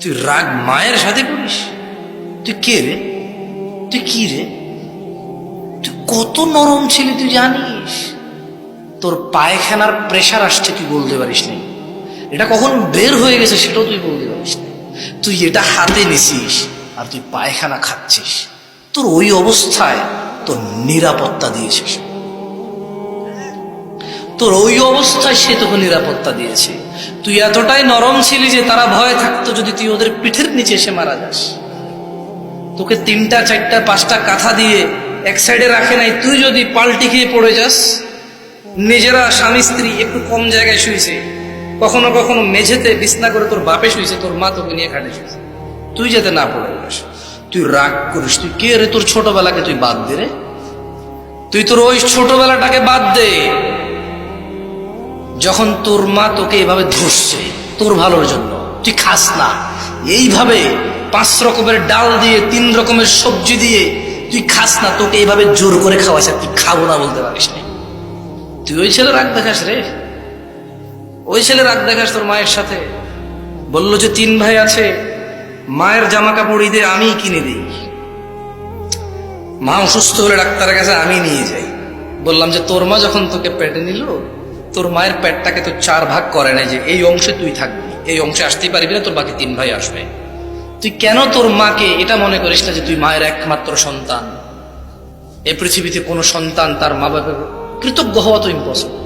তুই রাগ মায়ের সাথে করিস? তুই কে রে? তুই কি রে? তুই কত নরম ছিলি তুই জানিস? তোর পায়খানার প্রেশার আসছে তুই বলতে পারিস না, এটা কখন বের হয়ে গেছে সেটাও তুই বলতে পারিস না। তুই এটা হাতে নিছিস আর তুই পায়খানা খাচ্ছিস। তোর ওই অবস্থায় তোর নিরাপত্তা দিয়েছে সে। তোর ওই অবস্থায় সে তোকে নিরাপত্তা দিয়েছে। তুই এতটাই নরম ছিলি যে তারা ভয় থাকতো যদি তুই ওদের পিঠের নিচে এসে মারা যাস। তোকে 3টা 4টা 5টা কাঁথা দিয়ে এক সাইডে রাখে নাই, তুই যদি পাল্টি খেয়ে পড়ে যাস। নিজেরা স্বামী স্ত্রী একটু কম জায়গায় শুয়েছে, কখনো কখনো মেঝেতে বিছনা করে তোর বাপে শুয়েছে, তোর মা তোকে নিয়ে খাটে শুয়েছে, তুই যাতে না পড়ে যাস। তুই রাগ করিস? তুই কে রে? তোর ছোটবেলাকে তুই বাদ দে রে। তুই তোর ওই ছোটবেলাটাকে বাদ দে, যখন তোর মা তোকে এভাবে ধরছে তোর ভালোর জন্য। তুই খাস না এইভাবে 5 রকমের ডাল দিয়ে 3 রকমের সবজি দিয়ে তুই খাস না, তোকে এইভাবে জোর করে খাওয়াইছে, তুই খাবো না বলতে পারিস না। তুই ওই ছেলে রাগ দেখাস রে, ওই ছেলে রাগ দেখাস তোর মায়ের সাথে। বললো যে 3 ভাই আছে, মায়ের জামা কাপড় ঈদে আমি কিনে দিই, মা অসুস্থ হলে ডাক্তারের কাছে আমি নিয়ে যাই। বললাম যে তোর মা যখন তোকে পেটে নিল, তোর মায়ের পেটটাকে তো 4 ভাগ করে নাই যে এই অংশে তুই থাকবি, এই অংশে আসতেই পারবি না, তোর বাকি 3 ভাই আসবে। তুই কেন তোর মাকে এটা মনে করিস না যে তুই মায়ের একমাত্র সন্তান? এই পৃথিবীতে কোনো সন্তান তার মা বাবার কৃতজ্ঞ হওয়া তো ইম্পসিবল।